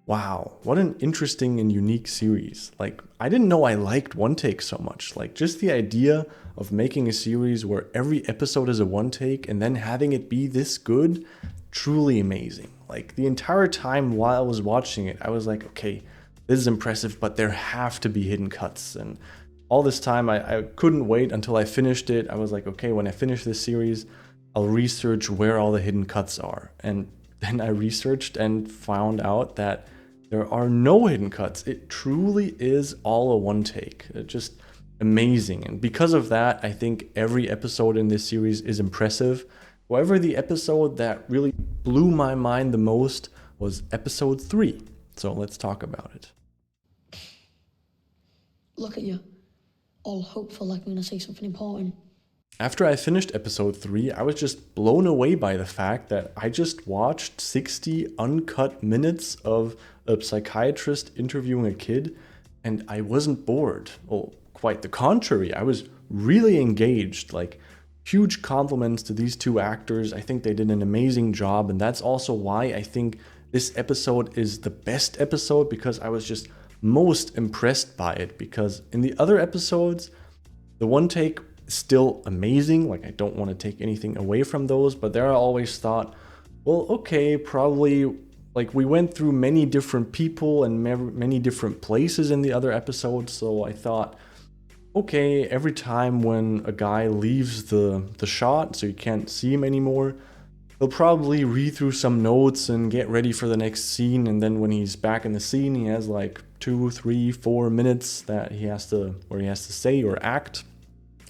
Wow, what an interesting and unique series. Like, I didn't know I liked one take so much. Like, just the idea of making a series where every episode is a one take and then having it be this good, truly amazing. Like, the entire time while I was watching it, I was like, okay, this is impressive, but there have to be hidden cuts. And all this time, I couldn't wait until I finished it. I was like, okay, when I finish this series, I'll research where all the hidden cuts are. And then I researched and found out that there are no hidden cuts. It truly is all a one take. It's just amazing. And because of that, I think every episode in this series is impressive. However, the episode that really blew my mind the most was episode 3. So let's talk about it. Look at you, all hopeful like I'm going to say something important. After I finished episode 3, I was just blown away by the fact that I just watched 60 uncut minutes of a psychiatrist interviewing a kid, and I wasn't bored. Well, quite the contrary. I was really engaged. Like, huge compliments to these two actors. I think they did an amazing job, and that's also why I think this episode is the best episode, because I was just most impressed by it. Because in the other episodes, the one take still amazing. Like, I don't want to take anything away from those, but there I always thought, well, okay, probably, like, we went through many different people and many different places in the other episodes, so I thought, okay, every time when a guy leaves the shot, so you can't see him anymore, he'll probably read through some notes and get ready for the next scene, and then when he's back in the scene, he has like 2, 3, 4 minutes that he has to say or act.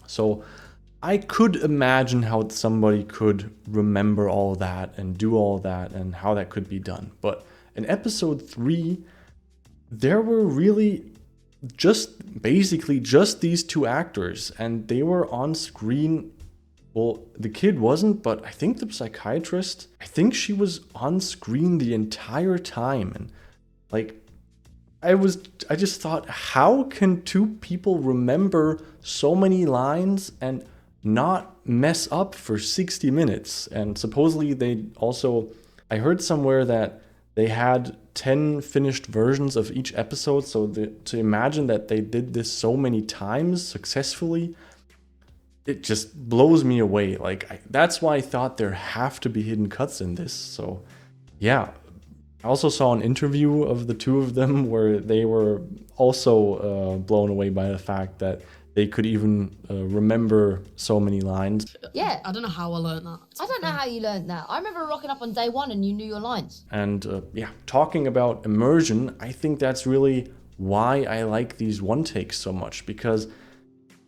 So I could imagine how somebody could remember all that and do all that and how that could be done. But in episode 3, there were really basically just these two actors, and they were on screen. Well, the kid wasn't, but I think the psychiatrist, I think she was on screen the entire time. And like, I just thought, how can two people remember so many lines and not mess up for 60 minutes? And supposedly I heard somewhere that they had 10 finished versions of each episode. So to imagine that they did this so many times successfully, it just blows me away. Like, that's why I thought there have to be hidden cuts in this. So yeah. I also saw an interview of the two of them where they were also blown away by the fact that they could even remember so many lines. Yeah. I don't know how I learned that. I don't know how you learned that. I remember rocking up on day 1 and you knew your lines. And talking about immersion, I think that's really why I like these one takes so much, because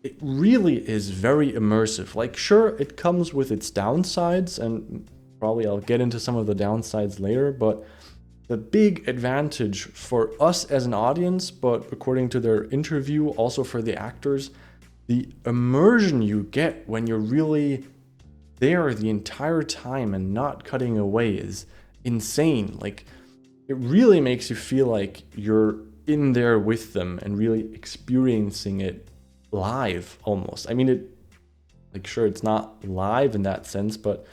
it really is very immersive. Like, sure, it comes with its downsides, and probably I'll get into some of the downsides later, but the big advantage for us as an audience, but according to their interview, also for the actors, the immersion you get when you're really there the entire time and not cutting away is insane. Like, it really makes you feel like you're in there with them and really experiencing it live almost. I mean, sure, it's not live in that sense, but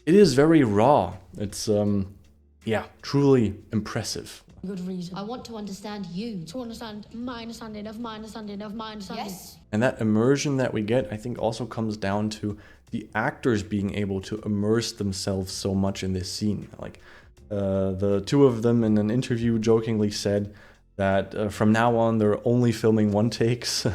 it is very raw. It's truly impressive. Good reason. I want to understand you. To understand my understanding of my understanding of my understanding. Yes. And that immersion that we get, I think, also comes down to the actors being able to immerse themselves so much in this scene. Like, the two of them in an interview jokingly said that from now on they're only filming one takes.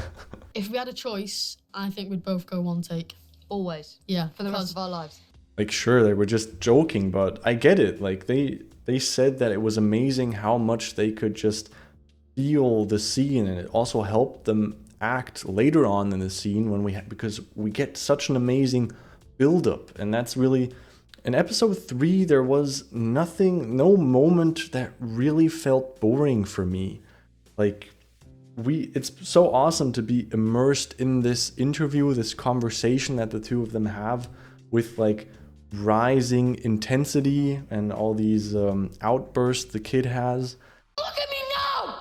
If we had a choice, I think we'd both go one take. Always. Yeah. For the rest of our lives. Like, sure, they were just joking, but I get it. Like, they said that it was amazing how much they could just feel the scene, and it also helped them act later on in the scene because we get such an amazing build-up. And that's really, in episode 3, there was no moment that really felt boring for me. Like, it's so awesome to be immersed in this interview, this conversation that the two of them have with, like, rising intensity and all these outbursts the kid has. Look at me now!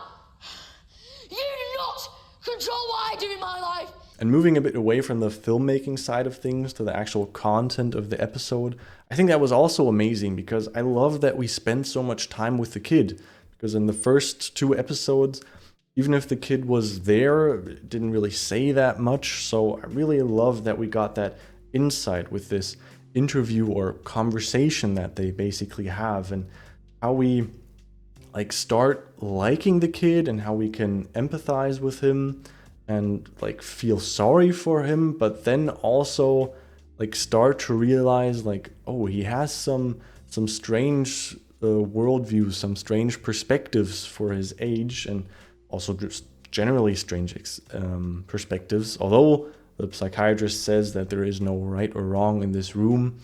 You do not control what I do in my life! And moving a bit away from the filmmaking side of things to the actual content of the episode, I think that was also amazing, because I love that we spent so much time with the kid. because in the first 2 episodes, even if the kid was there, it didn't really say that much. So I really love that we got that insight with this interview or conversation that they basically have, and how we like start liking the kid and how we can empathize with him and like feel sorry for him, but then also like start to realize like, oh, he has some strange worldview, some strange perspectives for his age, and also just generally strange perspectives. Although the psychiatrist says that there is no right or wrong in this room,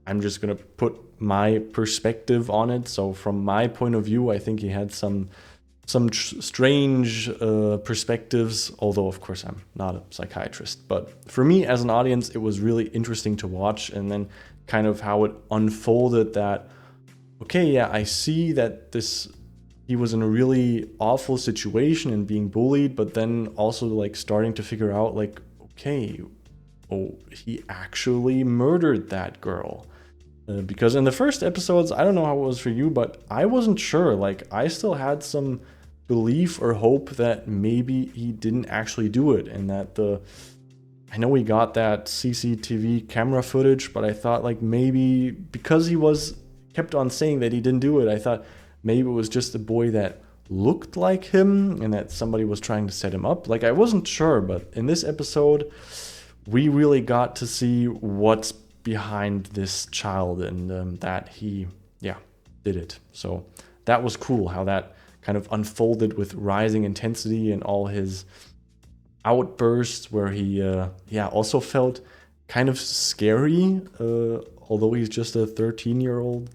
I'm just gonna put my perspective on it. So from my point of view, I think he had some strange perspectives, although of course I'm not a psychiatrist. But for me as an audience, it was really interesting to watch, and then kind of how it unfolded that, okay, yeah, I see that he was in a really awful situation and being bullied, but then also like starting to figure out like, okay, oh, he actually murdered that girl. Because in the first episodes, I don't know how it was for you, but I wasn't sure. Like, I still had some belief or hope that maybe he didn't actually do it, and that I know we got that CCTV camera footage, but I thought like maybe because he kept on saying that he didn't do it, I thought maybe it was just a boy that looked like him and that somebody was trying to set him up. Like, I wasn't sure, but in this episode, we really got to see what's behind this child, and that he, did it. So that was cool how that kind of unfolded with rising intensity and all his outbursts, where he, also felt kind of scary, although he's just a 13-year-old.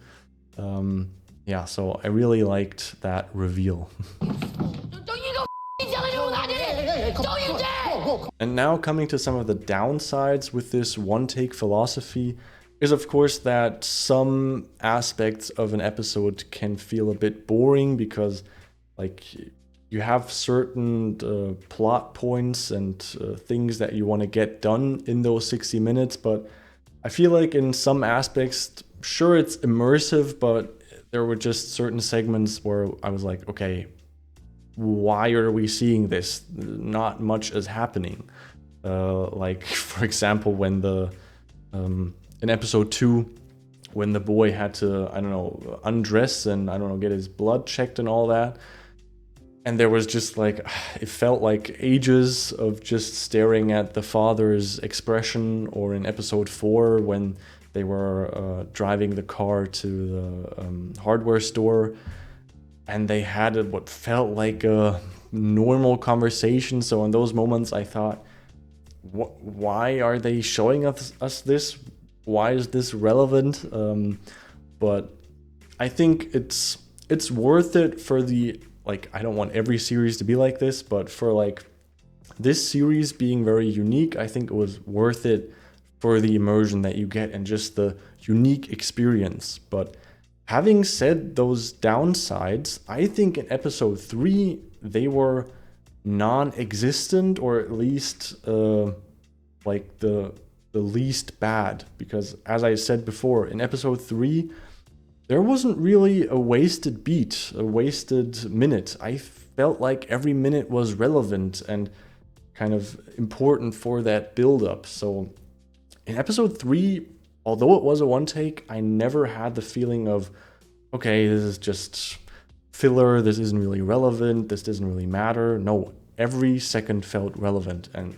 So I really liked that reveal. Don't you go tell anyone that I did it! Don't you dare! And now coming to some of the downsides with this one-take philosophy is, of course, that some aspects of an episode can feel a bit boring, because like you have certain plot points and things that you want to get done in those 60 minutes, but I feel like in some aspects, sure, it's immersive, but there were just certain segments where I was like, okay, why are we seeing this? Not much is happening. Like, for example, when in episode 2, when the boy had to, undress and, get his blood checked and all that. And there was just like, it felt like ages of just staring at the father's expression. Or in episode 4, when they were driving the car to the hardware store, and they had what felt like a normal conversation. So in those moments, I thought, why are they showing us this? Why is this relevant? But I think it's worth it for the, like, I don't want every series to be like this, but for like this series being very unique, I think it was worth it for the immersion that you get and just the unique experience. But having said those downsides, I think in episode 3, they were non-existent, or at least like the least bad. Because as I said before, in episode 3, there wasn't really a wasted beat, a wasted minute. I felt like every minute was relevant and kind of important for that build-up. So in episode 3, although it was a one take, I never had the feeling of, okay, this is just filler, this isn't really relevant, this doesn't really matter. No, every second felt relevant, and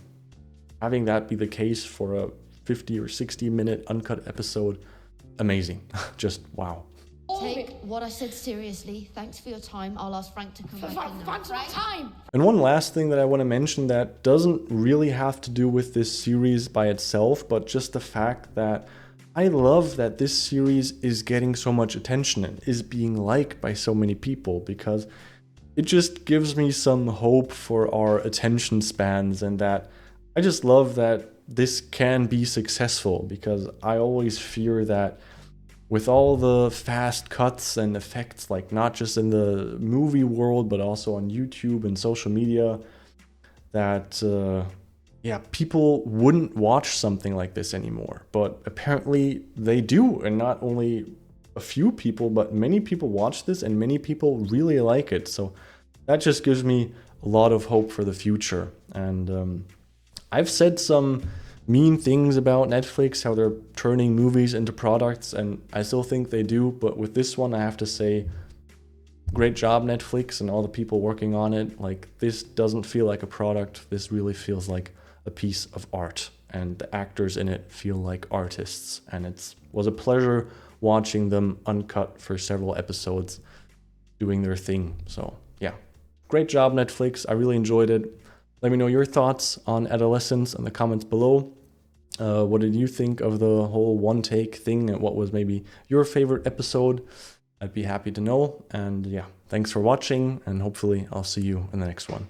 having that be the case for a 50 or 60 minute uncut episode, amazing. Just wow. Take what I said seriously. Thanks for your time. I'll ask Frank to come back in now. Thanks for my time! And one last thing that I want to mention that doesn't really have to do with this series by itself, but just the fact that I love that this series is getting so much attention and is being liked by so many people, because it just gives me some hope for our attention spans, and that I just love that this can be successful, because I always fear that with all the fast cuts and effects, like not just in the movie world, but also on YouTube and social media, that people wouldn't watch something like this anymore. But apparently they do, and not only a few people, but many people watch this and many people really like it. So that just gives me a lot of hope for the future. And I've said some mean things about Netflix, how they're turning movies into products, and I still think they do. But with this one, I have to say, great job, Netflix, and all the people working on it. Like, this doesn't feel like a product. This really feels like a piece of art, and the actors in it feel like artists. And it was a pleasure watching them uncut for several episodes doing their thing. So yeah, great job, Netflix. I really enjoyed it. Let me know your thoughts on Adolescence in the comments below. What did you think of the whole one take thing, and what was maybe your favorite episode? I'd be happy to know. And yeah, thanks for watching, and hopefully I'll see you in the next one.